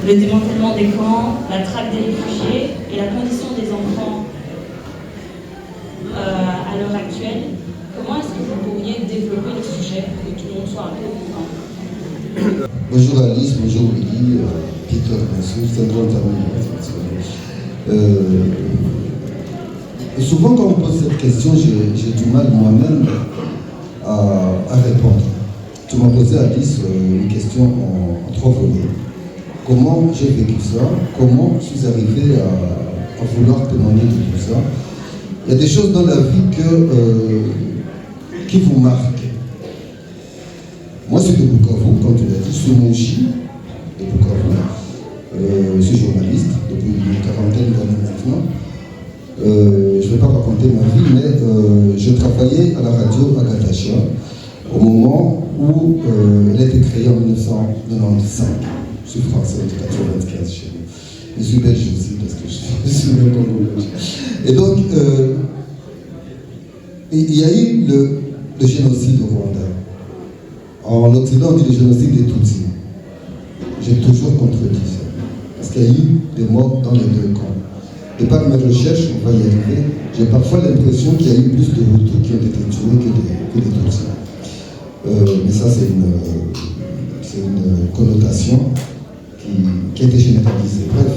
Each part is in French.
le démantèlement des camps, la traque des réfugiés et la condition des enfants à l'heure actuelle. Comment est-ce que vous pourriez développer le sujet pour que tout le monde soit un peu au courant? Bonjour Alice, bonjour Willy, Peter, bien sûr, c'est un grand ami. Souvent quand on pose cette question, j'ai du mal moi-même à répondre. Tu m'as posé Alice une question en 3 volets. Comment j'ai vécu ça? Comment je suis arrivé à vouloir témoigner de tout ça? Il y a des choses dans la vie qui vous marquent. Moi, je suis de Bukavu, comme tu l'as dit, je suis Mouchi de Bukavu. Je suis journaliste depuis une quarantaine d'années maintenant. Je ne vais pas raconter ma vie, mais je travaillais à la radio à Gatacha au moment où elle a été créée en 1995. Je suis français de 1995 chez nous. Je suis belge aussi parce que je suis même congolais. Et donc, il y a eu le génocide au Rwanda. En Occident, on dit le génocide des Tutsis. J'ai toujours contredit ça. Parce qu'il y a eu des morts dans les 2 camps. Et par mes recherches, on va y arriver, j'ai parfois l'impression qu'il y a eu plus de Hutus qui ont été tués que des Tutsis. Mais ça, c'est une connotation qui a été généralisée. Bref,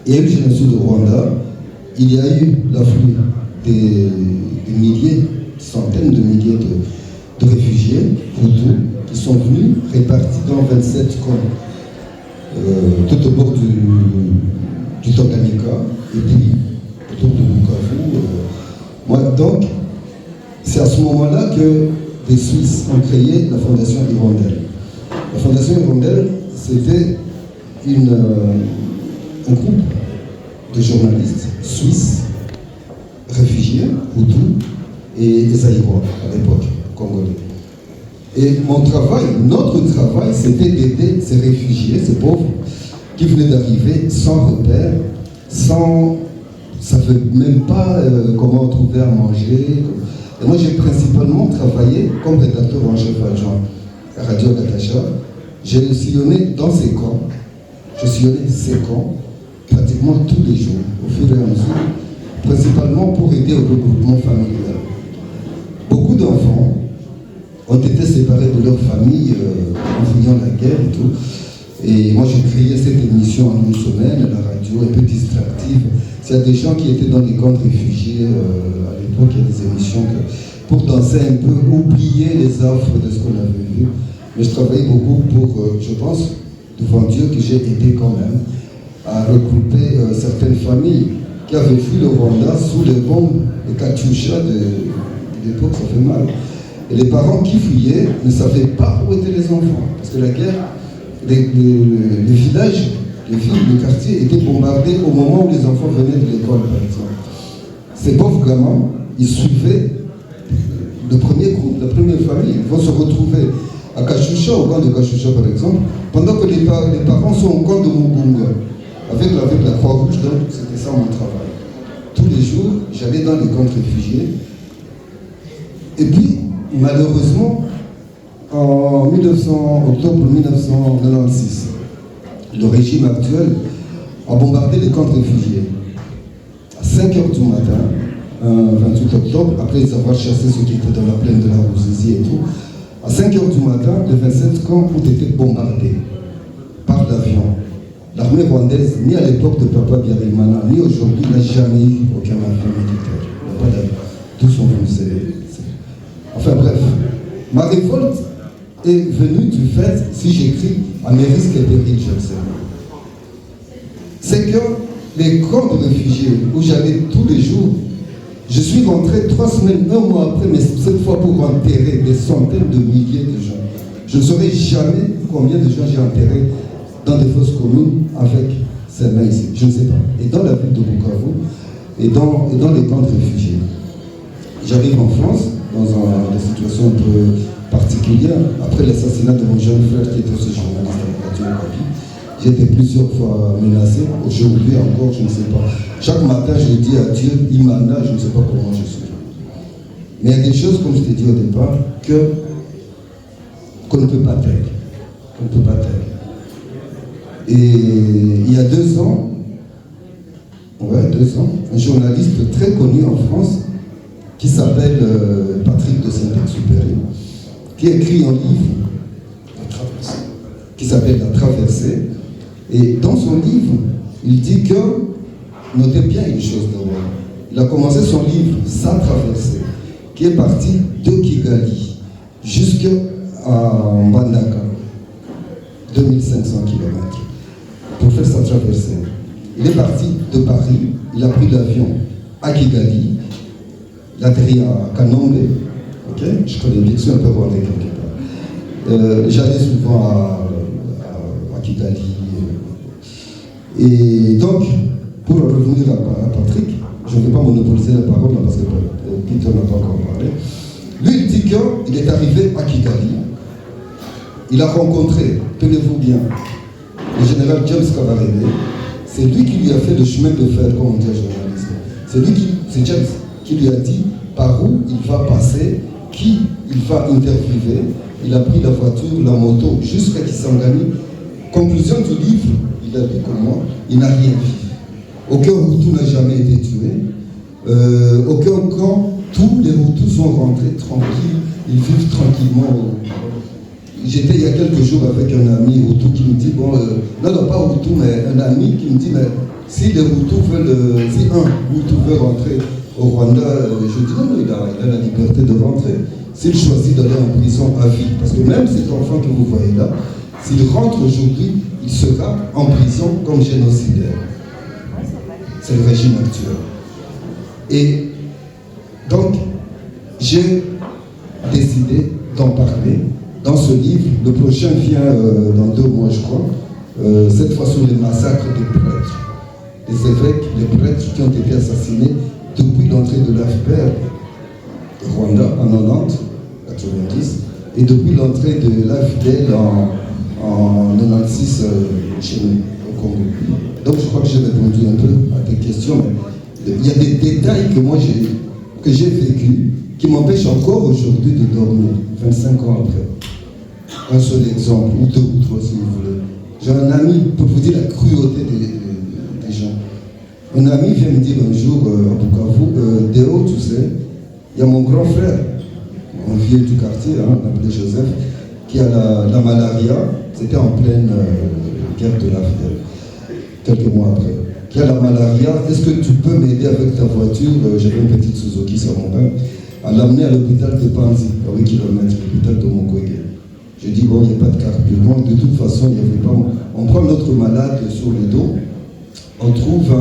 il y a eu le génocide au Rwanda, il y a eu l'afflux des milliers, centaines de milliers de réfugiés Hutus qui sont venus répartis dans 27 camps, tout au bord du Tanganyika et puis autour de Bukavu. Donc, c'est à ce moment-là que les Suisses ont créé la Fondation Hirondelle. La Fondation Hirondelle, c'était un groupe de journalistes suisses, réfugiés, Hutus et Zaïrois à l'époque, congolais. Et notre travail, c'était d'aider ces réfugiés, ces pauvres, qui venaient d'arriver sans repère, ça ne fait même pas comment trouver à manger. Et moi, j'ai principalement travaillé comme rédacteur en chef adjoint à Radio Gatacha. J'ai sillonné dans ces camps, pratiquement tous les jours, au fur et à mesure, principalement pour aider au regroupement familial. Beaucoup d'enfants ont été séparés de leur famille en fuyant la guerre et tout. Et moi, j'ai créé cette émission en une semaine à la radio, un peu distractive. Il y a des gens qui étaient dans les camps de réfugiés à l'époque, il y a des émissions pour danser un peu, oublier les affres de ce qu'on avait vu. Mais je travaillais beaucoup pour, je pense, devant Dieu, que j'ai aidé quand même à regrouper certaines familles qui avaient fui le Rwanda sous les bombes, les katyusha de l'époque, ça fait mal. Et les parents qui fuyaient ne savaient pas où étaient les enfants. Parce que la guerre, les villages, les villes, les quartiers étaient bombardés au moment où les enfants venaient de l'école, par exemple. Ces pauvres gamins, ils suivaient le premier groupe, la première famille. Ils vont se retrouver à Kachusha, au camp de Kachusha, par exemple, pendant que les parents sont au camp de Mugunga, avec la Croix-Rouge. Donc, c'était ça mon travail. Tous les jours, j'allais dans les camps de réfugiés. Et puis, malheureusement, en octobre 1996, le régime actuel a bombardé les camps de réfugiés. À 5h du matin, 28 octobre, après les avoir chassé ceux qui étaient dans la plaine de la Ruzizi et tout, à 5h du matin, les 27 camps ont été bombardés par l'avion. L'armée rwandaise, ni à l'époque de Papa Biarimana, ni aujourd'hui, n'a jamais eu aucun avion militaire. Il n'y a pas d'avion. Tous sont venus. Enfin bref, ma révolte est venue du fait, si j'écris à mes risques et périls, j'observe, c'est que les camps de réfugiés où j'allais tous les jours, je suis rentré 3 semaines, 1 mois après, mais cette fois pour enterrer des centaines de milliers de gens. Je ne saurais jamais combien de gens j'ai enterrés dans des fosses communes avec ces mains ici. Je ne sais pas. Et dans la ville de Bukavu, et dans les camps de réfugiés. J'arrive en France, dans des situations un peu particulières, après l'assassinat de mon jeune frère qui était aussi journaliste à la radio Okapi. J'ai été plusieurs fois menacé, aujourd'hui encore, je ne sais pas. Chaque matin, je dis à Dieu, Imana, je ne sais pas comment je suis. Mais il y a des choses, comme je t'ai dit au départ, qu'on ne peut pas taire. On ne peut pas taire. Et il y a 2 ans, un journaliste très connu en France qui s'appelle Patrick de Saint-Exupéry, qui écrit un livre qui s'appelle La Traversée. Et dans son livre, il dit que, notez bien une chose d'abord, il a commencé son livre Sa Traversée, qui est parti de Kigali jusqu'à Mbandaka, 2500 km, pour faire sa traversée. Il est parti de Paris, il a pris l'avion à Kigali, il a atterri à Kanombe, ok, je connais bien, je suis un peu rwandais quelque part. J'allais souvent à Kigali. Et donc, pour revenir à Patrick, je ne vais pas monopoliser la parole parce que Peter n'a pas encore parlé. Lui, il dit qu'il est arrivé à Kigali. Il a rencontré, tenez-vous bien, le général James Kabarebe. C'est lui qui lui a fait le chemin de fer, comme on dit en journalisme. C'est James qui lui a dit par où il va passer, qui il va interviewer. Il a pris la voiture, la moto, jusqu'à Kisangani. Conclusion du livre, il a dit comment il n'a rien vu. Aucun Hutu n'a jamais été tué. Aucun camp, tous les Hutus sont rentrés tranquilles. Ils vivent tranquillement. J'étais il y a quelques jours avec un ami Hutu qui me dit, non pas Hutu, mais un ami qui me dit, mais si les Hutus veulent, si un Hutu veut rentrer au Rwanda, je dis non, il a la liberté de rentrer. S'il choisit d'aller en prison à vie, parce que même cet enfant que vous voyez là, s'il rentre aujourd'hui, il sera en prison comme génocidaire. C'est le régime actuel. Et donc, j'ai décidé d'en parler dans ce livre. Le prochain vient dans 2 mois, je crois. Cette fois sur les massacres des prêtres, des évêques, les prêtres qui ont été assassinés depuis l'entrée de l'AFPR au Rwanda en 90, et depuis l'entrée de l'AFDEL en 96 chez nous, au Congo. Donc je crois que j'ai répondu un peu à tes questions, mais il y a des détails que j'ai vécu qui m'empêchent encore aujourd'hui de dormir, 25 ans après. Un seul exemple, ou 2 ou 3 si vous voulez. J'ai un ami, pour vous dire la cruauté des gens. Un ami vient me dire un jour à Bukavu, Déo, tu sais, il y a mon grand frère, un vieux du quartier, on appelait Joseph, qui a la malaria, c'était en pleine guerre de l'Afrique, quelques mois après, qui a la malaria. Est-ce que tu peux m'aider avec ta voiture? J'avais une petite Suzuki sur mon bain, à l'amener à l'hôpital de Panzi, à 8 km, l'hôpital de Mokwege. Je dis, bon, il n'y a pas de carburant, de toute façon, il n'y avait pas. On prend notre malade sur le dos, on trouve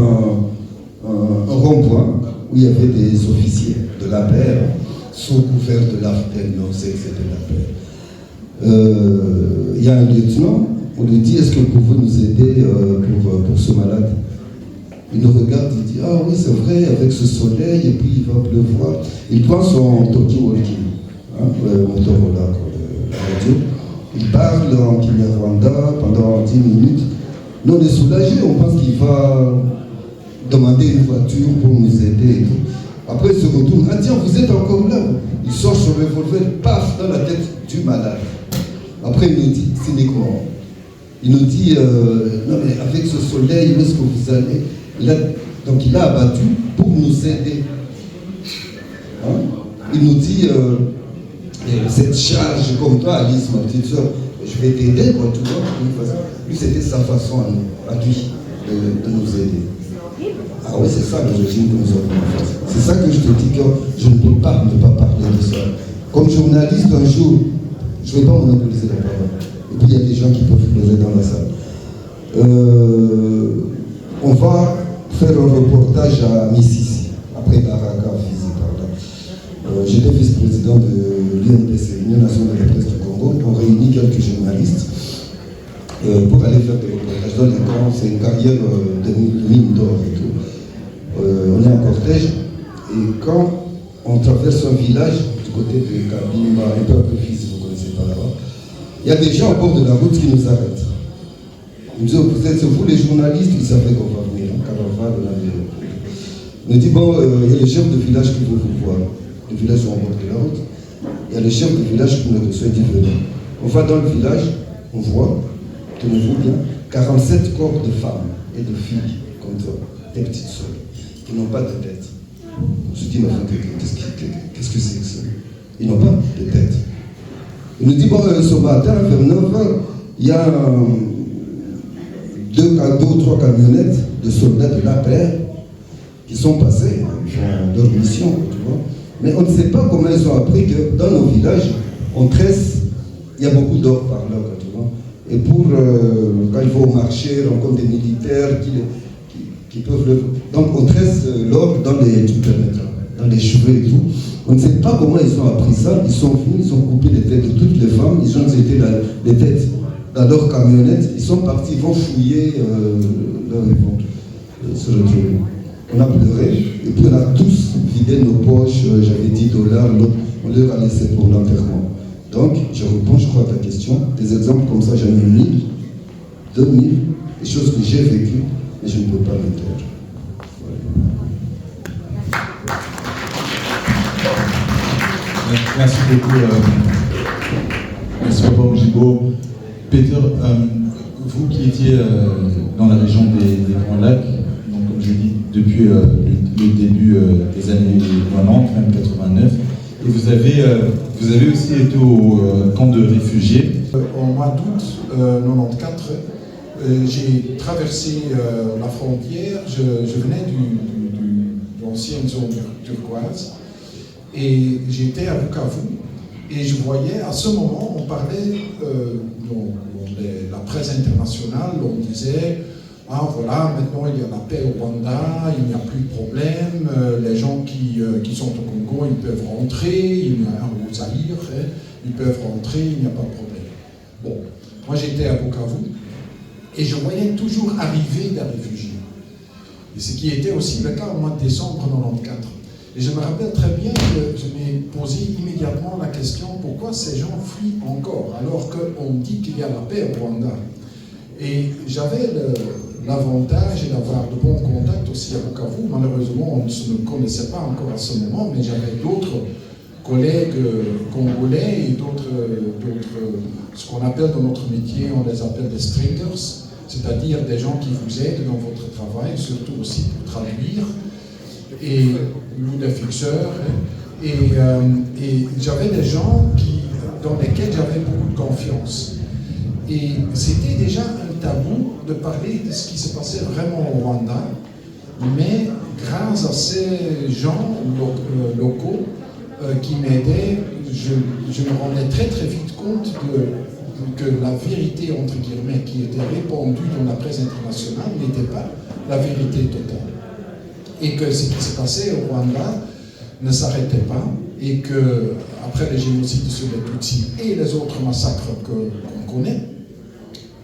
un rond-point où il y avait des officiers de la paix, sous couvert de l'Afrique, non, c'est de la paix. Il y a un lieutenant, on lui dit, est-ce que vous pouvez nous aider pour ce malade? Il nous regarde, il dit, ah oui, c'est vrai, avec ce soleil, et puis il va pleuvoir. Il prend son talkie-walkie, le Motorola, la radio. Il parle en Kinyarwanda pendant 10 minutes. Nous, on est soulagés, on pense qu'il va demander une voiture pour nous aider. Après, il se retourne, ah tiens, vous êtes encore là. Il sort son revolver, paf, dans la tête du malade. Après, il nous dit, cyniquement, il nous dit, non mais avec ce soleil, où est-ce que vous allez? Donc il a abattu pour nous aider. Hein? Il nous dit, cette charge comme toi, Alice, ma petite soeur, je vais t'aider, quoi, tu vois. Lui, c'était sa façon à lui de nous aider. Ah oui, c'est ça le régime que nous avons en face. C'est ça que je te dis que je ne peux pas ne pas parler de ça. Comme journaliste, un jour, je ne vais pas monopoliser la parole. Et puis il y a des gens qui peuvent pleurer dans la salle. On va faire un reportage à Mississi, après Baraka, physique par là. J'étais vice-président de l'UNPC, l'Union nationale de la presse du Congo. On réunit quelques journalistes pour aller faire des reportages dans les camps. C'est une carrière de mine d'or et tout. On est en cortège et quand on traverse un village du côté de Kabimba, un peu après Fils, vous connaissez pas là-bas, il y a des gens au bord de la route qui nous arrêtent. Ils nous disent, peut-être c'est vous les journalistes, ils savaient qu'on va venir, caravane, on nous dit, bon, il y a le chef de village qui veut vous voir. Le village est au bord de la route. Il y a le chef de village qui nous reçoit, dit, venez. On va dans le village, on voit, tenez-vous bien, 47 corps de femmes et de filles comme toi, des petites sœurs, qui n'ont pas de tête. On se dit, mais qu'est-ce que c'est que ça? Ils n'ont pas de tête. Il nous dit, bon, ce matin, vers 9h, il y a deux ou trois camionnettes de soldats de l'APR qui sont passés, ils font leur mission, tu vois. Mais on ne sait pas comment ils ont appris que dans nos villages, on tresse, il y a beaucoup d'or par là, tu vois. Et pour, quand il faut au marché, rencontre des militaires qui peuvent le... Donc on tresse l'or dans les dans les cheveux et tout. On ne sait pas comment ils ont appris ça. Ils sont venus, ils ont coupé les têtes de toutes les femmes, ils ont jeté les têtes dans leur camionnette, ils sont partis, ils vont fouiller, là ils vont se retrouver. On a pleuré, et puis on a tous vidé nos poches, j'avais $10, l'autre, on leur a laissé pour l'enterrement. Donc, je réponds, je crois, à ta question. Des exemples comme ça, j'en ai 1000, 2000, des choses que j'ai vécues, mais je ne peux pas me taire. Merci beaucoup. Merci Papa Ojibo. Peter, vous qui étiez dans la région des Grands Lacs, donc comme je dis, depuis le début des années 90, même 89, et vous avez aussi été au camp de réfugiés. Au mois d'août 94, j'ai traversé la frontière, je venais de l'ancienne zone turquoise, et j'étais à Bukavu, et je voyais, à ce moment, on parlait, dans la presse internationale, on disait, ah voilà, maintenant il y a la paix au Rwanda, il n'y a plus de problème, les gens qui sont au Congo, ils peuvent rentrer, il y a au Zaïre, ils peuvent rentrer, il n'y a pas de problème. Bon, moi j'étais à Bukavu, et je voyais toujours arriver des réfugiés. Et ce qui était aussi le cas au mois de décembre 94. Et je me rappelle très bien que je m'ai posé immédiatement la question pourquoi ces gens fuient encore alors qu'on dit qu'il y a la paix au Rwanda. Et j'avais l'avantage d'avoir de bons contacts aussi à Bukavu. Malheureusement, on ne se connaissait pas encore à ce moment, mais j'avais d'autres collègues congolais et d'autres, ce qu'on appelle dans notre métier, on les appelle des stringers, c'est-à-dire des gens qui vous aident dans votre travail, surtout aussi pour traduire. Et nous des fixeurs, et j'avais des gens dans lesquels j'avais beaucoup de confiance. Et c'était déjà un tabou de parler de ce qui se passait vraiment au Rwanda, mais grâce à ces gens locaux qui m'aidaient, je me rendais très très vite compte que la vérité, entre guillemets, qui était répandue dans la presse internationale n'était pas la vérité totale. Et que ce qui se passait au Rwanda ne s'arrêtait pas, et que, après les génocides sur les Tutsis et les autres massacres qu'on connaît,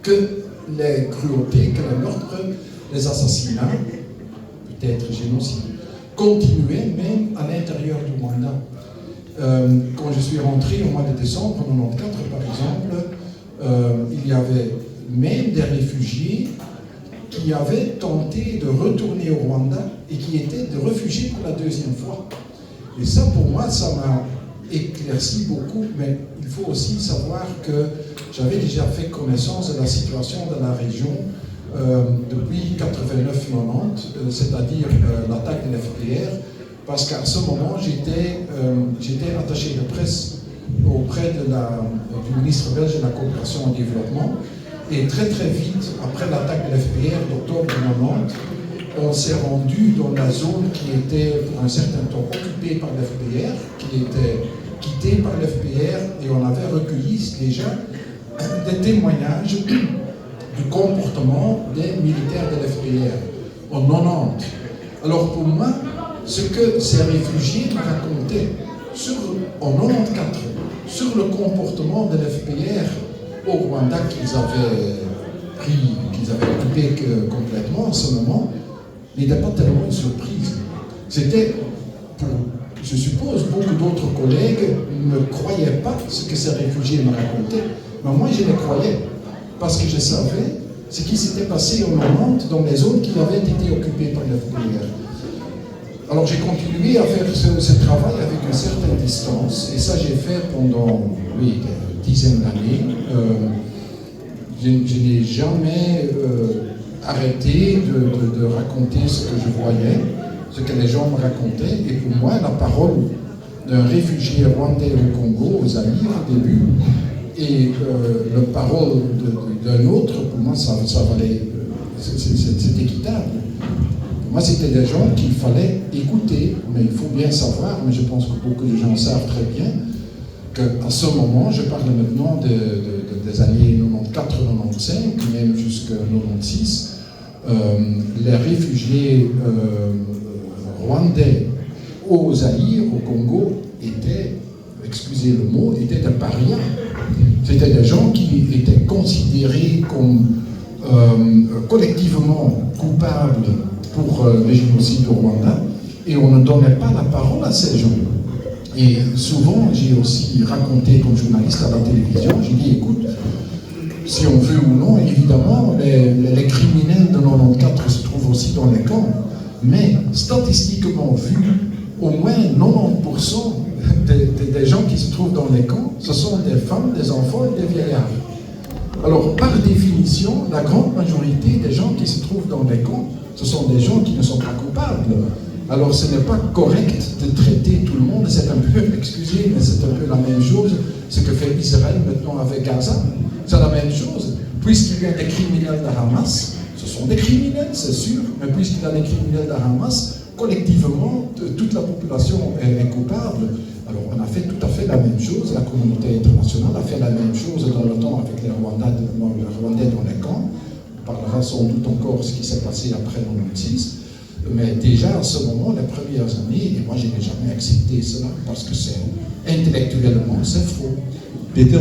que les cruautés, que les meurtres, les assassinats, peut-être génocides, continuaient même à l'intérieur du Rwanda. Quand je suis rentré au mois de décembre 94, par exemple, il y avait même des réfugiés qui avaient tenté de retourner au Rwanda et qui étaient de réfugiés pour la deuxième fois. Et ça, pour moi, ça m'a éclairci beaucoup, mais il faut aussi savoir que j'avais déjà fait connaissance de la situation de la région depuis 89-90, c'est-à-dire l'attaque de l'FPR, parce qu'à ce moment, j'étais attaché de presse auprès du ministre belge de la coopération au développement. Et très très vite, après l'attaque de l'FPR d'octobre 90, on s'est rendu dans la zone qui était pour un certain temps occupée par l'FPR, qui était quittée par l'FPR, et on avait recueilli déjà des témoignages du comportement des militaires de l'FPR en 90. Alors pour moi, ce que ces réfugiés me racontaient en 94 sur le comportement de l'FPR au Rwanda qu'ils avaient occupé complètement en ce moment, n'était pas tellement une surprise. C'était, je suppose, beaucoup d'autres collègues ne croyaient pas ce que ces réfugiés me racontaient, mais moi je les croyais, parce que je savais ce qui s'était passé au 90 dans les zones qui avaient été occupées par l'FPR. Alors j'ai continué à faire ce travail avec une certaine distance, et ça j'ai fait pendant des dizaines d'années. Je n'ai jamais arrêté de raconter ce que je voyais, ce que les gens me racontaient. Et pour moi, la parole d'un réfugié rwandais au Congo, au Zaïre au début, et la parole d'un autre, pour moi, ça valait, c'est équitable. Pour moi, c'était des gens qu'il fallait écouter, mais il faut bien savoir, mais je pense que beaucoup de gens savent très bien, qu'à ce moment, je parle maintenant des années 94-95, même jusqu'à 96, les réfugiés rwandais au Zaïre, au Congo, étaient, excusez le mot, étaient des parias. C'était des gens qui étaient considérés comme collectivement coupables pour le génocide au Rwanda, et on ne donnait pas la parole à ces gens. Et souvent, j'ai aussi raconté comme journaliste à la télévision, j'ai dit, écoute, si on veut ou non, évidemment, les criminels de 94 se trouvent aussi dans les camps, mais statistiquement vu, au moins 90% des gens qui se trouvent dans les camps, ce sont des femmes, des enfants et des vieillards. Alors, par définition, la grande majorité des gens qui se trouvent dans les camps, ce sont des gens qui ne sont pas coupables. Alors, ce n'est pas correct de traiter tout le monde, c'est un peu, excusez, mais c'est un peu la même chose, ce que fait Israël maintenant avec Gaza. C'est la même chose. Puisqu'il y a des criminels de Hamas, ce sont des criminels, c'est sûr, mais puisqu'il y a des criminels de Hamas, collectivement, toute la population est coupable. Alors, on a fait tout à fait la même chose, la communauté internationale a fait la même chose dans le temps avec les Rwandais dans les camps. On parlera sans doute encore ce qui s'est passé après 1996. Mais déjà, à ce moment, les premières années, et moi, je n'ai jamais accepté cela, parce que c'est intellectuellement, c'est faux. Peter,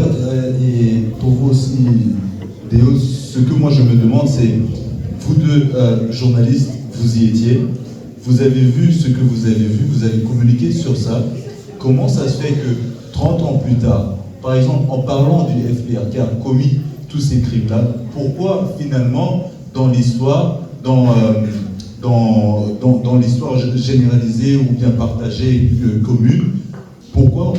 et pour vous aussi, Déo, ce que moi je me demande, c'est, vous deux journalistes, vous y étiez, vous avez vu ce que vous avez vu, vous avez communiqué sur ça. Comment ça se fait que 30 ans plus tard, par exemple, en parlant du FPR qui a commis tous ces crimes-là, pourquoi finalement, dans l'histoire, dans l'histoire généralisée ou bien partagée commune, pourquoi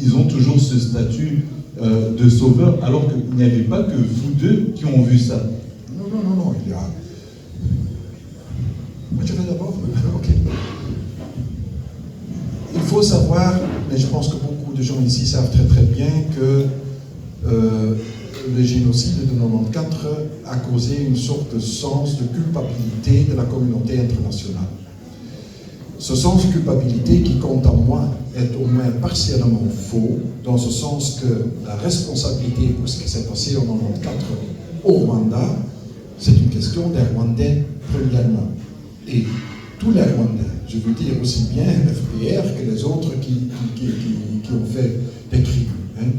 ils ont toujours ce statut de sauveur alors qu'il n'y avait pas que vous deux qui ont vu ça? Non, il y a... Moi, je vais d'abord... Ok. Il faut savoir, mais je pense que beaucoup de gens ici savent très très bien que le génocide de 1994 a causé une sorte de sens de culpabilité de la communauté internationale. Ce sens de culpabilité qui, quant à moi, est au moins partiellement faux, dans ce sens que la responsabilité pour ce qui s'est passé en 1994 au Rwanda, c'est une question des Rwandais premièrement. Et tous les Rwandais, je veux dire aussi bien l'FPR que les autres qui ont fait des crimes. Hein.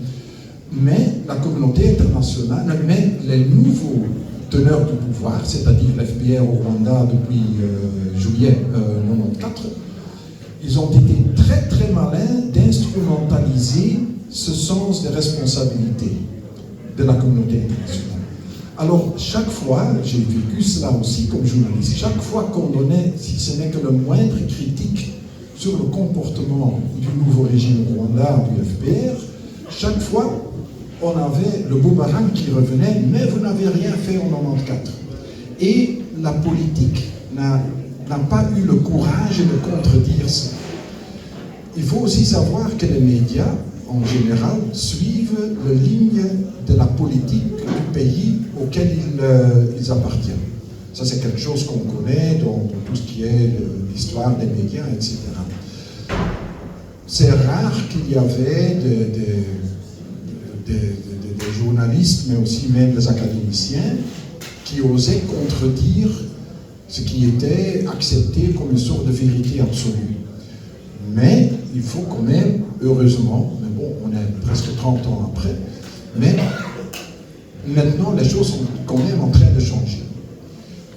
Mais la communauté internationale, même les nouveaux teneurs du pouvoir, c'est-à-dire l'FPR au Rwanda depuis juillet 1994, ils ont été très très malins d'instrumentaliser ce sens de responsabilité de la communauté internationale. Alors, chaque fois, j'ai vécu cela aussi comme journaliste, chaque fois qu'on donnait, si ce n'est que le moindre critique sur le comportement du nouveau régime au Rwanda, du FPR, chaque fois, on avait le boomerang qui revenait, mais vous n'avez rien fait en 1994. Et la politique n'a pas eu le courage de contredire ça. Il faut aussi savoir que les médias, en général, suivent la ligne de la politique du pays auquel ils appartiennent. Ça, c'est quelque chose qu'on connaît dans tout ce qui est l'histoire des médias, etc. C'est rare qu'il y avait des journalistes, mais aussi même des académiciens, qui osaient contredire ce qui était accepté comme une sorte de vérité absolue. Mais il faut quand même, heureusement, mais bon, on est presque 30 ans après, mais maintenant les choses sont quand même en train de changer.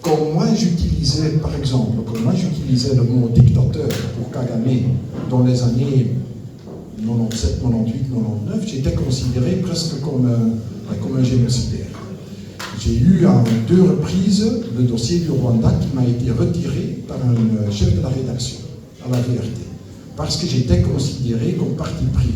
Quand moi j'utilisais, par exemple, le mot dictateur pour Kagame dans les années 97, 98, 99, j'étais considéré presque comme un génocidaire. J'ai eu à 2 reprises le dossier du Rwanda qui m'a été retiré par un chef de la rédaction à la VRT, parce que j'étais considéré comme parti pris.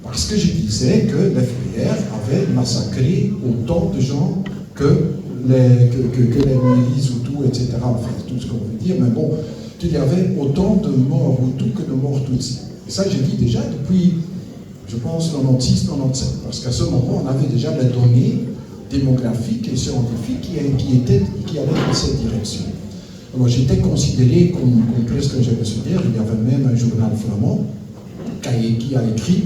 Parce que je disais que les FPR avaient massacré autant de gens que les milices Hutus, etc. Enfin, tout ce qu'on veut dire, mais bon, qu'il y avait autant de morts Hutus que de morts Tutsis. Et ça, j'ai dit déjà depuis, je pense, 96, 97, parce qu'à ce moment, on avait déjà les données démographiques et scientifiques qui allaient dans cette direction. Alors, j'étais considéré comme presque un génocidaire. Il y avait même un journal flamand qui a écrit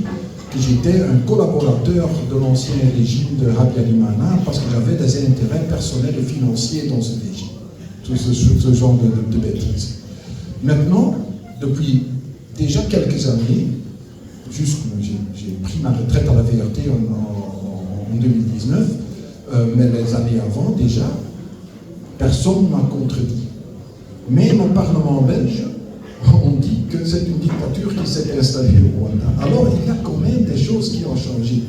que j'étais un collaborateur de l'ancien régime de Habyarimana parce que j'avais des intérêts personnels et financiers dans ce régime. Ce genre de bêtises. Maintenant, depuis déjà quelques années, j'ai pris ma retraite à la VRT en 2019, mais les années avant déjà, personne ne m'a contredit. Même au Parlement belge, on dit que c'est une dictature qui s'est installée au Rwanda. Alors il y a quand même des choses qui ont changé.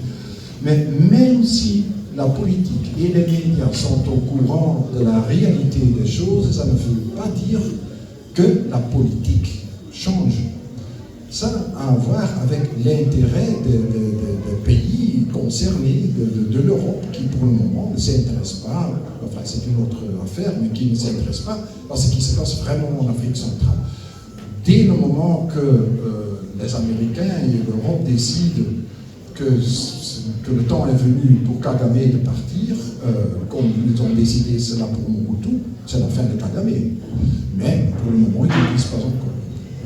Mais même si la politique et les médias sont au courant de la réalité des choses, ça ne veut pas dire que la politique change. Ça a à voir avec l'intérêt des pays concernés, de l'Europe, qui pour le moment ne s'intéresse pas, enfin c'est une autre affaire, mais qui ne s'intéresse pas à ce qui se passe vraiment en Afrique centrale. Dès le moment que les Américains et l'Europe décident que le temps est venu pour Kagame de partir, comme ils ont décidé cela pour Mobutu, c'est la fin de Kagame. Mais pour le moment, ils ne disent pas encore.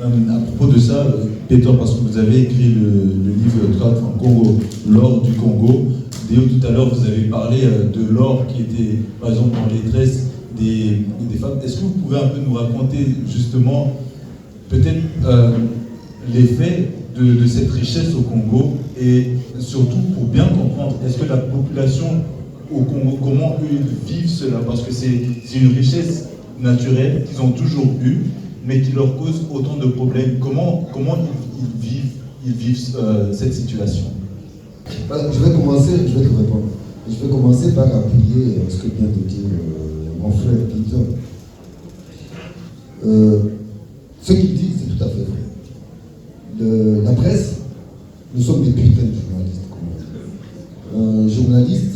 À propos de ça, Peter, parce que vous avez écrit le livre Trad en Congo, l'or du Congo. Déo, tout à l'heure, vous avez parlé de l'or qui était, par exemple, dans les tresses des femmes. Est-ce que vous pouvez un peu nous raconter justement peut-être l'effet de cette richesse au Congo et surtout pour bien comprendre, est-ce que la population au Congo, comment eux ils vivent cela? Parce que c'est une richesse naturelle qu'ils ont toujours eue, mais qui leur cause autant de problèmes. Comment ils vivent cette situation? Je vais te répondre. Je vais commencer par appuyer ce que vient de dire mon frère Peter. Ce qu'il dit, c'est tout à fait vrai. La presse, nous sommes des putains de journalistes. Un journaliste,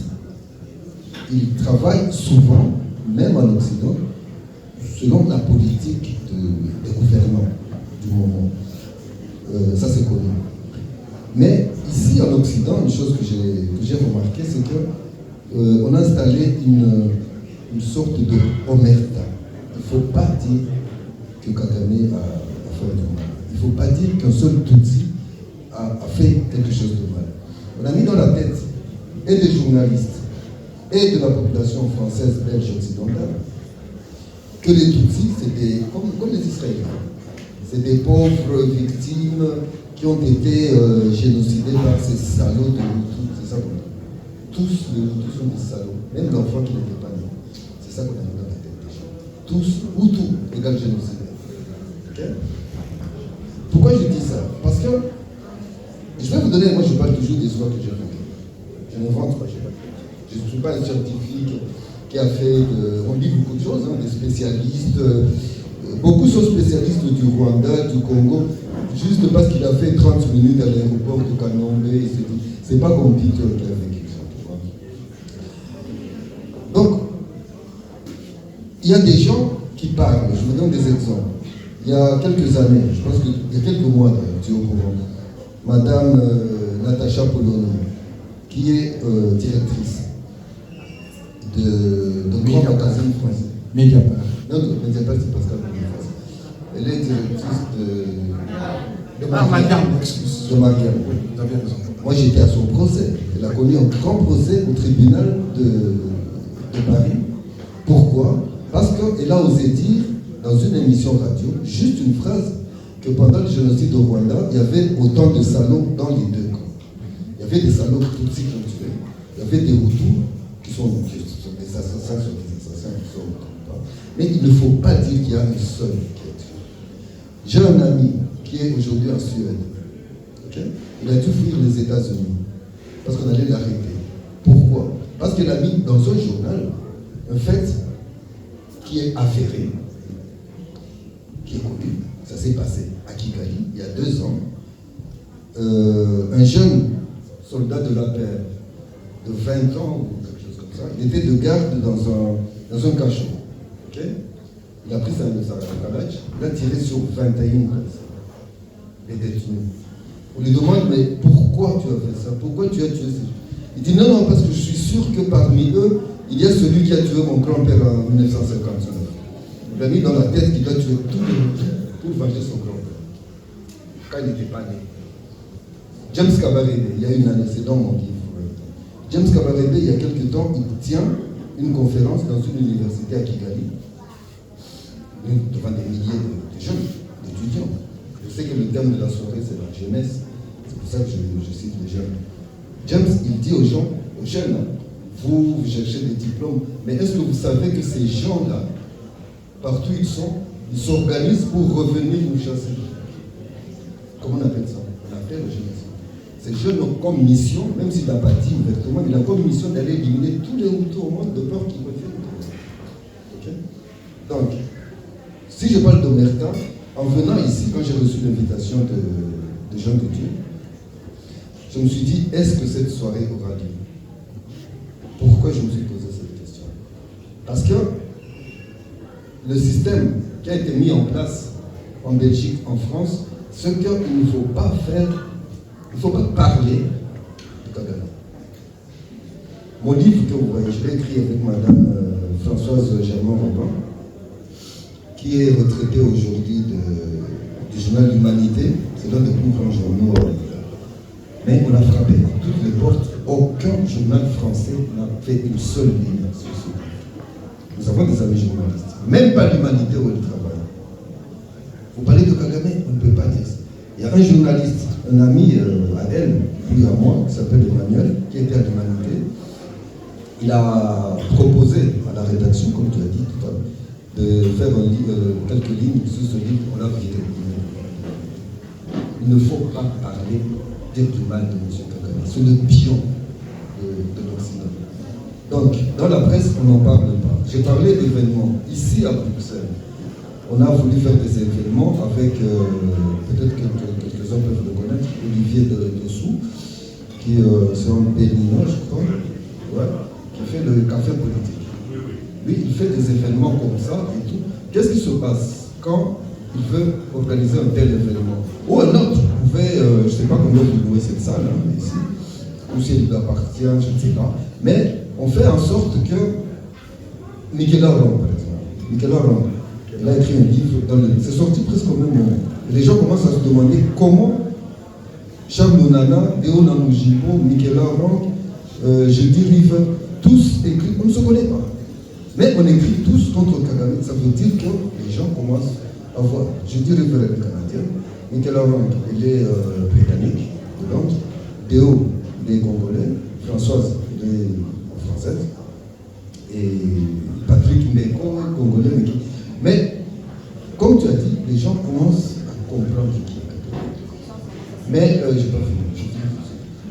il travaille souvent, même en Occident, selon la politique des gouvernants du moment. Ça, c'est connu. Mais ici, en Occident, une chose que j'ai remarqué, c'est qu'on a installé une sorte de omerta. Il ne faut pas dire que Kagame a fait du mal. Il ne faut pas dire qu'un seul Tutsi a fait quelque chose de mal. On a mis dans la tête et des journalistes et de la population française, belge, occidentale, que les Tutsis, c'est comme les Israéliens. C'est des pauvres victimes qui ont été génocidés par ces salauds de Hutus. C'est ça qu'on a. Tous les Hutus sont des salauds, même l'enfant qui n'était pas né. C'est ça qu'on a mis dans la tête des gens. Tous, Hutus égale génocidaire. Okay? Pourquoi je dis ça? Parce que je vais vous donner, moi je parle toujours des histoires que j'ai vécues. Je n'invente pas, je ne suis pas un scientifique qui a fait, on lit beaucoup de choses, des spécialistes, beaucoup sont spécialistes du Rwanda, du Congo, juste parce qu'il a fait 30 minutes à l'aéroport de Kanombe, il se dit, c'est pas comme Peter qui a vécu ça. Donc, il y a des gens qui parlent, je vous donne des exemples. Il y a quelques années, je pense qu'il y a quelques mois, tu es au courant, Madame Natacha Polony, qui est directrice de grand magazine français. Mediapart. Non, Mediapart, c'est Pascal Boniface. Elle est directrice de Marianne, excuse. De Marianne. Vous avez raison. Moi, j'étais à son procès. Elle a connu un grand procès au tribunal de Paris. Pourquoi? Parce qu'elle a osé dire, dans une émission radio, juste une phrase, que pendant le génocide au Rwanda, il y avait autant de salauds dans les deux camps. Il y avait des salauds Tutsis qui ont tué. Il y avait des Hutus qui sont des assassins sur des assassins qui sont pas. Mais il ne faut pas dire qu'il y a une seule qui a tué. J'ai un ami qui est aujourd'hui en Suède. Okay? Il a dû fuir les États-Unis parce qu'on allait l'arrêter. Pourquoi? Parce qu'il a mis dans un journal un fait qui est avéré, qui est connu. Ça s'est passé à Kigali il y a 2 ans. Un jeune soldat de la paix de 20 ans ou quelque chose comme ça. Il était de garde dans un cachot. Okay? Il a pris sa calage, il a tiré sur 21 personnes, les détenus. On lui demande, mais pourquoi tu as fait ça? Pourquoi tu as tué ces gens? Il dit, non, parce que je suis sûr que parmi eux, il y a celui qui a tué mon grand-père en 1959. Il a mis dans la tête qu'il doit tuer tous les Hutus pour venger son grand-père. Quand il n'était pas né. James Kabarebe, il y a une année, c'est dans mon livre. James Kabarebe, il y a quelques temps, il tient une conférence dans une université à Kigali, devant des milliers de jeunes, d'étudiants. Je sais que le thème de la soirée, c'est la jeunesse. C'est pour ça que je cite les jeunes. James, il dit aux gens, aux jeunes, vous cherchez des diplômes, mais est-ce que vous savez que ces gens-là, partout où ils s'organisent pour revenir nous chasser? Comment on appelle ça? On appelle la jeunesse. Ces jeunes ont comme mission, même s'il n'a pas dit ouvertement, il a comme mission d'aller éliminer tous les Hutus au monde de peur qu'ils reviennent. Okay? Donc, si je parle d'Omerta, en venant ici, quand j'ai reçu l'invitation de gens de Dieu, je me suis dit, est-ce que cette soirée aura lieu? Pourquoi je me suis posé cette question? Parce que le système qui a été mis en place en Belgique, en France, ce qu'il ne faut pas faire, il ne faut pas parler de Kagame. Mon livre que vous voyez, je l'ai écrit avec Madame Françoise Germain-Robin, qui est retraitée aujourd'hui du journal L'Humanité, c'est l'un des plus grands journaux. Mais on a frappé à toutes les portes. Aucun journal français n'a fait une seule ligne sur ce livre. Nous avons des amis journalistes. Même pas L'Humanité où elle travaille. Vous parlez de Kagame, on ne peut pas dire ça. Il y a un journaliste, un ami à elle, lui à moi, qui s'appelle Emmanuel, qui était à L'Humanité. Il a proposé à la rédaction, comme tu as dit tout à l'heure, de faire quelques lignes sur ce livre. On l'a viré. Il ne faut pas parler, dire du mal de M. Kagame. C'est le pion de l'Occident. Donc, dans la presse, on n'en parle pas. J'ai parlé d'événements. Ici, à Bruxelles, on a voulu faire des événements avec, peut-être quelques-uns peuvent le connaître, Olivier Dessous, qui c'est un Béninois, je crois, ouais, qui fait le café politique. Lui, il fait des événements comme ça et tout. Qu'est-ce qui se passe quand il veut organiser un tel événement? Ou un autre, vous pouvez, je ne sais pas combien vous louez cette salle, hein, ici, ou si elle lui appartient, je ne sais pas. Mais on fait en sorte que Michel Aron, par exemple, Michel Aron, il a écrit un livre, c'est sorti presque au même moment. Et les gens commencent à se demander comment Charles Lunana, Deo Namujibo, Michel Aron, Judy River, tous écrits, on ne se connaît pas. Mais on écrit tous contre Kagame, ça veut dire que les gens commencent à voir. Judy River est canadien, Michel Aron, il est britannique, de Londres, Deo, il est congolais, Françoise, il est française, et Patrick Mbeko, congolais, mais comme tu as dit, les gens commencent à comprendre qui est Kagame. Mais je n'ai pas fini.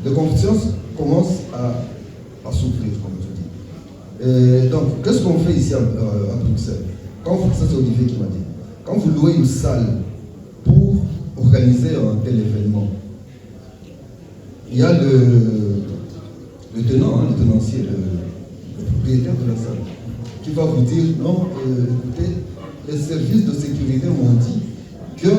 La conscience commence à souffrir, comme tu dis. Donc, qu'est-ce qu'on fait ici à Bruxelles? Ça c'est Olivier qui m'a dit. Quand vous louez une salle pour organiser un tel événement, il y a le tenant, le tenancier, le propriétaire de la salle, qui va vous dire, non, écoutez, les services de sécurité m'ont dit que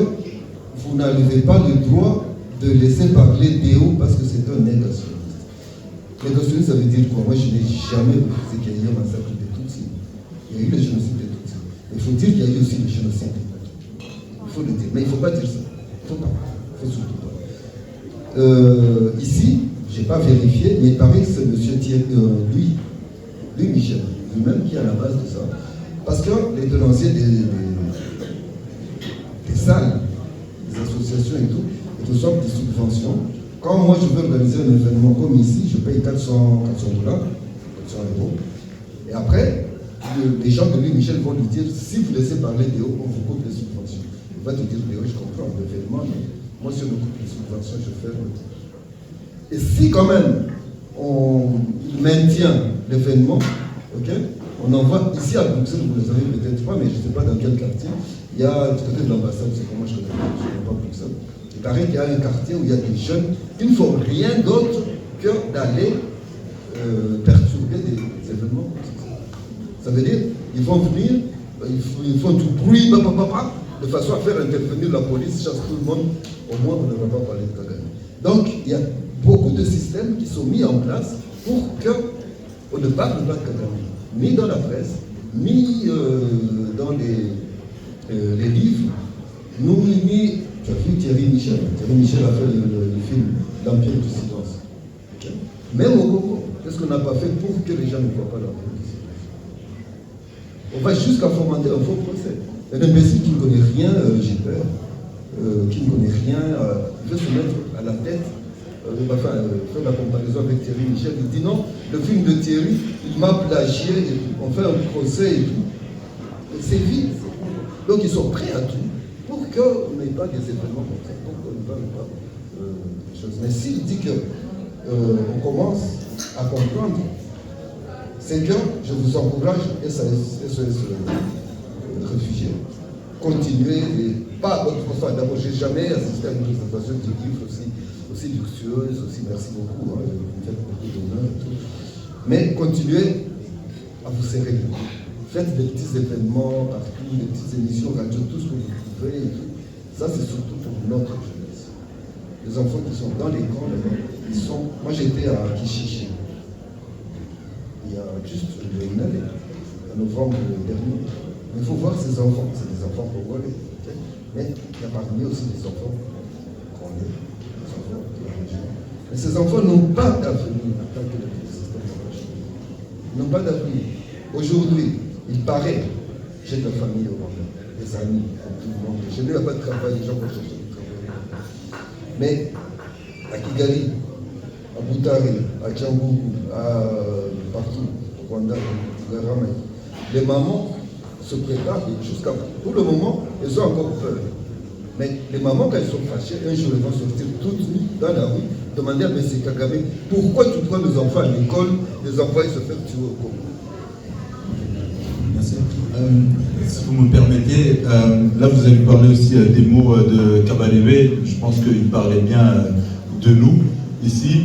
vous n'avez pas le droit de laisser parler Déo parce que c'est un négationniste. Négationniste, ça veut dire quoi? Moi, je n'ai jamais refusé qu'il y ait un massacre des Tutsis. Il y a eu le génocide des Tutsis. Il faut dire qu'il y a eu aussi le génocide des Tutsis. Il faut le dire. Mais il ne faut pas dire ça. Il ne faut pas. Il ne faut surtout pas. Ici, je n'ai pas vérifié, mais il paraît que c'est M. Louis Michel, lui-même qui est à la base de ça. Parce que les tenanciers des salles, des associations et tout, ils reçoivent des subventions. Quand moi je veux organiser un événement comme ici, je paye 400 $, 400 €. Et après, les gens de Louis Michel vont lui dire, si vous laissez parler Déo, on vous coupe les subventions. Il va te dire, Déo, je comprends l'événement, mais moi si on me coupe les subventions, je fais le truc. Et si quand même on maintient l'événement, ok, on envoie ici à Bruxelles, vous ne le savez peut-être pas, mais je ne sais pas dans quel quartier, il y a du côté de l'ambassade, c'est comment je connais pas Bruxelles. Il paraît qu'il y a un quartier où il y a des jeunes qui ne font rien d'autre que d'aller perturber des événements politiques. Ça veut dire ils vont venir, ils font du bruit, de façon à faire intervenir la police, chasse tout le monde, au moins on ne va pas parler de Kagame. Donc il y a beaucoup de systèmes qui sont mis en place pour qu'on ne parle pas de Kagame, ni dans la presse, ni dans les livres, ni. Tu as vu Thierry Michel. Thierry Michel a fait le film L'Empire du silence. Okay. Même au Congo, qu'est-ce qu'on n'a pas fait pour que les gens ne voient pas l'Empire du silence? On va jusqu'à fomenter un faux procès. Un imbécile qui ne connaît rien, j'ai peur, qui ne connaît rien, il veut se mettre à la tête, faire la comparaison avec Thierry Michel, il dit non, le film de Thierry, il m'a plagié, et tout. On fait un procès et tout. C'est vide. Donc ils sont prêts à tout pour qu'on n'ait pas des événements comme ça, pour qu'on ne parle pas des choses. Mais s'il dit qu'on commence à comprendre, c'est que je vous encourage, SOS réfugiés, continuez, et pas autrefois. D'abord, j'ai jamais assisté à une présentation de livre aussi luxueuse, aussi merci beaucoup, hein, vous me faites beaucoup d'honneur et tout. Mais continuez à vous serrer les mains. Faites des petits événements partout, des petites émissions radio, tout ce que vous pouvez. Et tout. Ça, c'est surtout pour notre jeunesse. Les enfants qui sont dans les camps, ils sont. Moi, j'étais à Kishishi. Il y a juste une année, en novembre dernier. Mais il faut voir ces enfants. C'est des enfants congolais. Okay? Mais il y a parmi eux aussi des enfants congolais, des enfants de la région. Mais ces enfants n'ont pas d'avenir en tant que le système de la Chine. Ils n'ont pas d'avenir. Aujourd'hui, il paraît, j'ai de la famille au Rwanda, des amis, comme tout le monde. Je n'ai pas de travail, les gens vont chercher du travail. Mais à Kigali, à Butare, à Tchangougou, partout, au Rwanda, à Ramay, les mamans se préparent jusqu'à. Pour le moment, elles ont encore peur. Mais les mamans, quand elles sont fâchées, un jour, elles vont sortir toutes nues dans la rue, demander à M. Kagame pourquoi tu prends nos enfants à l'école, les envoyer se faire tuer au Congo. Si vous me permettez, là vous avez parlé aussi des mots de Kabalebe. Je pense qu'il parlait bien de nous ici,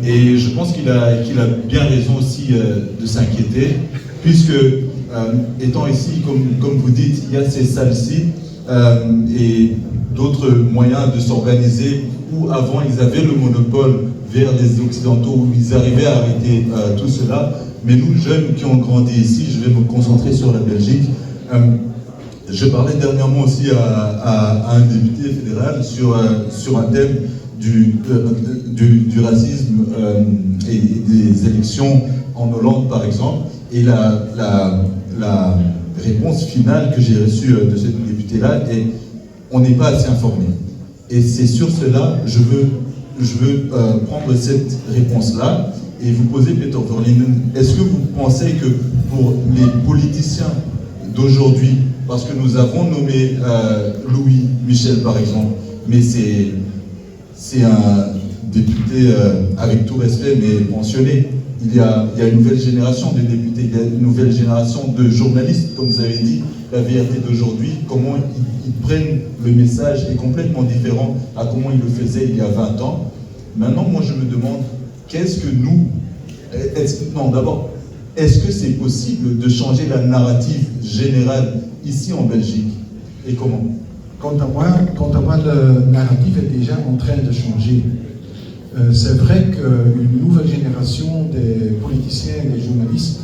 et je pense qu'il a bien raison aussi de s'inquiéter, puisque étant ici, comme vous dites, il y a ces salles-ci et d'autres moyens de s'organiser où avant ils avaient le monopole vers les Occidentaux, où ils arrivaient à arrêter tout cela. Mais nous, jeunes qui ont grandi ici, je vais me concentrer sur la Belgique. Je parlais dernièrement aussi à un député fédéral sur un thème du racisme et des élections en Hollande, par exemple. Et la réponse finale que j'ai reçue de ce député-là est « on n'est pas assez informé ». Et c'est sur cela, je veux prendre cette réponse-là et vous poser, Peter Verlinen, est-ce que vous pensez que pour les politiciens d'aujourd'hui, parce que nous avons nommé Louis Michel par exemple, mais c'est un député avec tout respect, mais pensionné. Il y a une nouvelle génération de députés, il y a une nouvelle génération de journalistes, comme vous avez dit, la VRT d'aujourd'hui, comment ils prennent le message est complètement différent à comment ils le faisaient il y a 20 ans. Maintenant, moi je me demande, qu'est-ce que nous... d'abord, est-ce que c'est possible de changer la narrative générale ici en Belgique? Et comment? Quant à moi, le narratif est déjà en train de changer. C'est vrai qu'une nouvelle génération des politiciens et des journalistes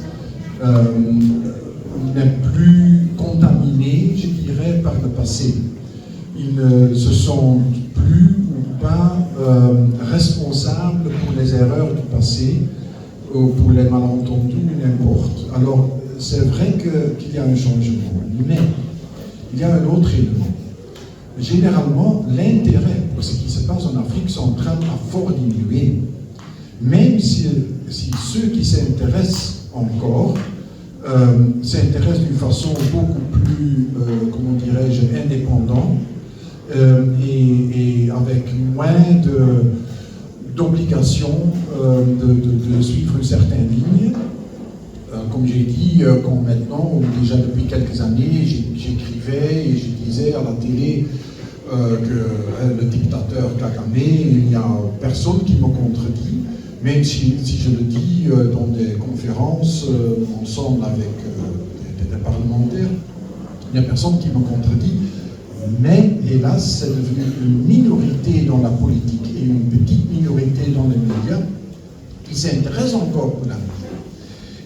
n'est plus contaminée, je dirais, par le passé. Ils ne se sentent plus ou pas responsables pour les erreurs du passé, ou pour les malentendus, n'importe. Alors, c'est vrai qu'il y a un changement, mais il y a un autre élément. Généralement, l'intérêt pour ce qui se passe en Afrique centrale a fort diminué. Même si ceux qui s'intéressent encore s'intéressent d'une façon beaucoup plus, comment dirais-je, indépendante et avec moins d'obligation de suivre une certaine ligne. Comme j'ai dit, quand maintenant, ou déjà depuis quelques années, j'écrivais et je disais à la télé que le dictateur Kagame, il n'y a personne qui me contredit, Même si je le dis dans des conférences, ensemble avec des parlementaires, il n'y a personne qui me contredit. Mais hélas, c'est devenu une minorité dans la politique et une petite minorité dans les médias qui s'intéressent encore pour la religion.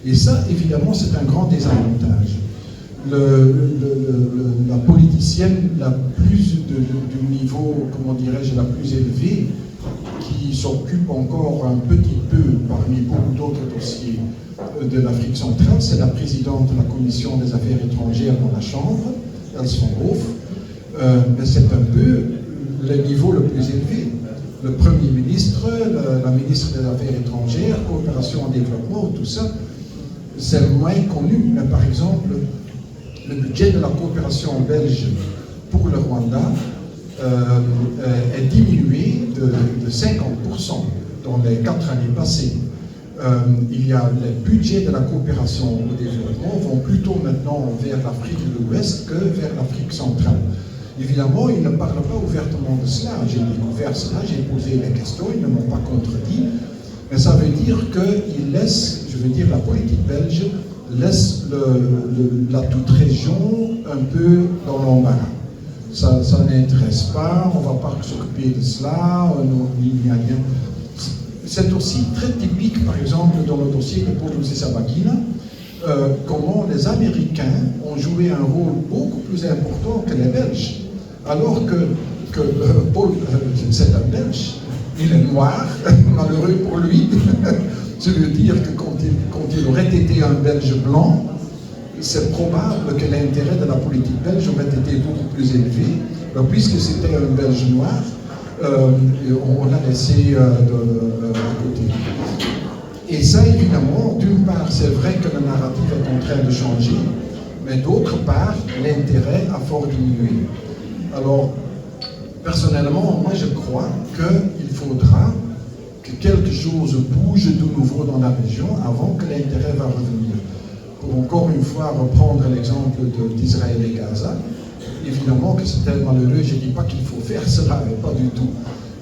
Et ça, évidemment, c'est un grand désavantage. La politicienne la plus du niveau, comment dirais-je, la plus élevée, qui s'occupe encore un petit peu, parmi beaucoup d'autres dossiers, de l'Afrique centrale, c'est la présidente de la Commission des Affaires étrangères dans la Chambre, Els van Hoof. Mais c'est un peu le niveau le plus élevé. Le Premier ministre, la ministre des Affaires étrangères, coopération en développement, tout ça, c'est moins connu. Mais par exemple, le budget de la coopération belge pour le Rwanda est diminué de 50% dans les 4 années passées. Il y a les budgets de la coopération au développement vont plutôt maintenant vers l'Afrique de l'Ouest que vers l'Afrique centrale. Évidemment, ils ne parlent pas ouvertement de cela. J'ai découvert cela, j'ai posé les questions, ils ne m'ont pas contredit. Mais ça veut dire qu'ils laissent, je veux dire, la politique belge laisse la toute région un peu dans l'embarras. Ça n'intéresse pas, on ne va pas s'occuper de cela, il n'y a rien. C'est aussi très typique, par exemple, dans le dossier de Paul Rusesabagina, comment les Américains ont joué un rôle beaucoup plus important que les Belges. Alors que Paul, c'est un Belge, il est noir, malheureux pour lui. Je veux dire que quand il aurait été un Belge blanc, c'est probable que l'intérêt de la politique belge aurait été beaucoup plus élevé. Alors, puisque c'était un Belge noir, on l'a laissé de côté. Et ça, évidemment, d'une part, c'est vrai que le narratif est en train de changer, mais d'autre part, l'intérêt a fort diminué. Alors, personnellement, moi, je crois qu'il faudra que quelque chose bouge de nouveau dans la région avant que l'intérêt va revenir. Pour encore une fois reprendre l'exemple d'Israël et Gaza, évidemment que c'est tellement malheureux, je ne dis pas qu'il faut faire cela, mais pas du tout.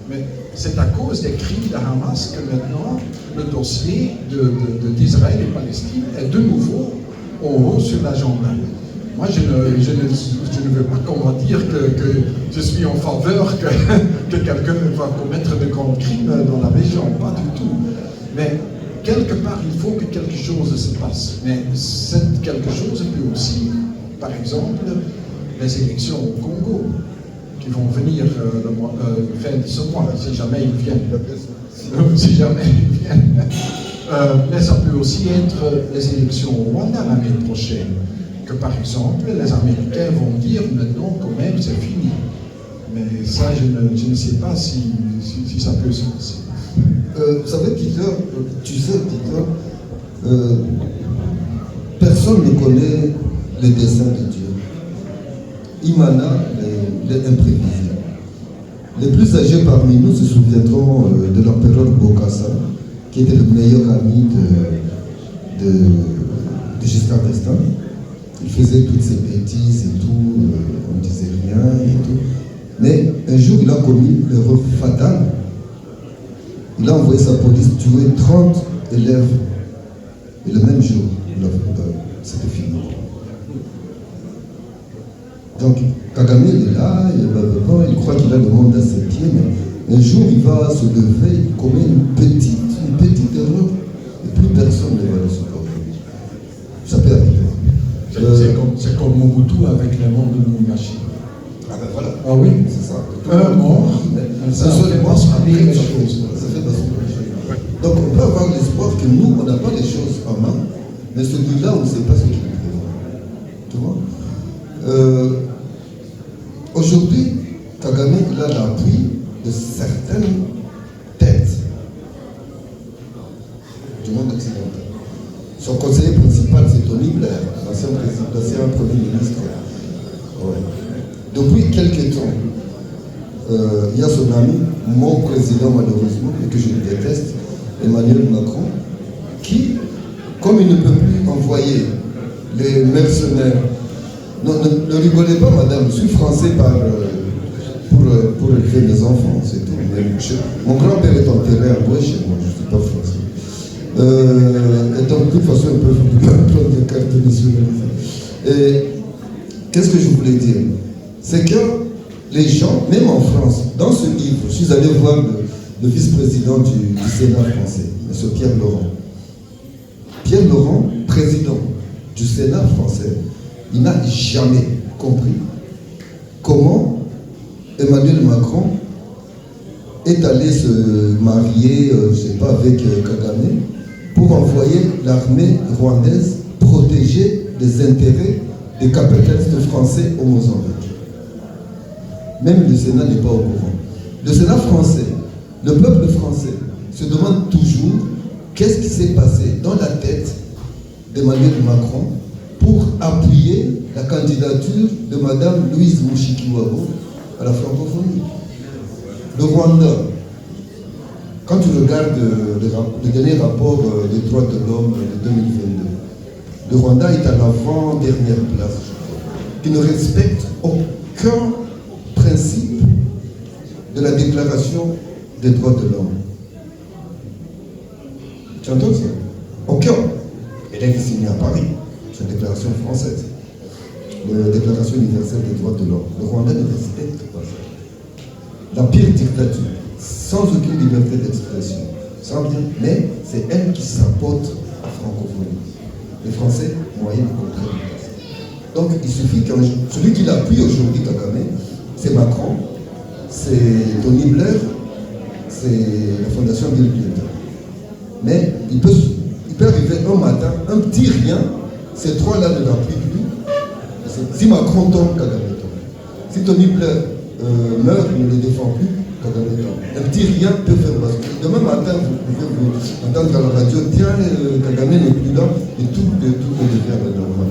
Mais c'est à cause des crimes de Hamas que maintenant le dossier d'Israël et Palestine est de nouveau au haut sur l'agenda. Moi, je ne veux pas qu'on va dire que je suis en faveur que quelqu'un va commettre de grands crimes dans la région, pas du tout. Mais quelque part, il faut que quelque chose se passe. Mais cette quelque chose peut aussi, par exemple, les élections au Congo, qui vont venir fin de ce mois, si jamais ils viennent. Si jamais ils viennent. Mais ça peut aussi être les élections au Rwanda l'année prochaine. Que par exemple, les Américains vont dire maintenant quand même c'est fini. Mais ça, je ne sais pas si ça peut se passer. Vous savez, Peter, tu sais, Peter, personne ne connaît le dessein de Dieu. Imana, l'imprévisible. Les plus âgés parmi nous se souviendront de l'empereur Bokassa, qui était le meilleur ami de Giscard d'Estaing. Il faisait toutes ces bêtises et tout, on ne disait rien et tout. Mais un jour, il a commis l'erreur fatale. Il a envoyé sa police tuer 30 élèves. Et le même jour, c'était fini. Donc, Kagame, il est là, il croit qu'il a le monde à ses pieds, mais un jour, il va se lever, il commet une petite erreur, et plus personne ne va le supporter. Ça peut arriver. C'est comme Mobutu avec les morts de Lumumbashi. Ah ben voilà. Ah oui, c'est ça. Un mort, ça fait basculer les choses. Ça fait basculer les choses. Donc on peut avoir l'espoir que nous, on n'a pas les choses en main, mais celui-là, on ne sait pas ce qu'il prévoit. Tu vois? Aujourd'hui, Kagame, il a l'appui de certaines têtes du monde occidental. Son conseiller principal, c'est Tony Blair, l'ancien premier ministre. Ouais. Depuis quelques temps, il y a son ami, mon président malheureusement, et que je déteste, Emmanuel Macron, qui, comme il ne peut plus envoyer les mercenaires, ne rigolez pas madame, je suis français pour élever mes enfants, c'est tout. Mon grand-père est enterré à Boucher, moi je ne suis pas français. Et donc, de toute façon, ils peuvent prendre des cartes nationalisées. Et qu'est-ce que je voulais dire? C'est que les gens, même en France, dans ce livre, je suis allé voir le vice-président du Sénat français, M. Pierre Laurent. Pierre Laurent, président du Sénat français, il n'a jamais compris comment Emmanuel Macron est allé se marier, je ne sais pas, avec Kagame, pour envoyer l'armée rwandaise protéger les intérêts des capitalistes français au Mozambique. Même le Sénat n'est pas au courant. Le Sénat français, le peuple français, se demande toujours qu'est-ce qui s'est passé dans la tête d'Emmanuel Macron pour appuyer la candidature de Mme Louise Mushikiwabo à la francophonie. Le Rwanda, quand tu regardes le dernier rapport des droits de l'homme de 2022, le Rwanda est à l'avant-dernière place, qui ne respecte aucun principe de la déclaration des droits de l'homme. Tu entends ça? Aucun. Elle est signée à Paris, c'est une déclaration française, la déclaration universelle des droits de l'homme. Le Rwanda ne respecte pas ça. La pire dictature, sans aucune liberté d'expression, sans bien, mais c'est elle qui sabote la francophonie. Les Français, moyens de comprendre. Donc il suffit que celui qui l'appuie aujourd'hui, Kagame, c'est Macron, c'est Tony Blair, c'est la Fondation Bill Clinton. Mais il peut arriver un matin, un petit rien, ces trois-là ne l'appuient plus. Si Macron tombe, Kagame tombe. Si Tony Blair meurt, il ne le défend plus, Kagame tombe. Un petit rien peut faire basculer. Demain matin, vous pouvez vous entendre à la radio, tiens, Kagame n'est plus là, et tout devient normal.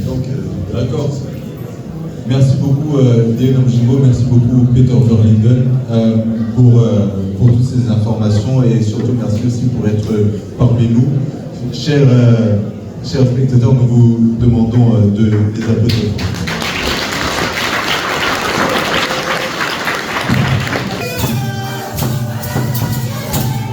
Donc, d'accord. Merci beaucoup, Déon Namjimbo, merci beaucoup, Peter Verlinden, pour toutes ces informations et surtout merci aussi pour être parmi nous. Chers spectateurs, nous vous demandons des applaudissements.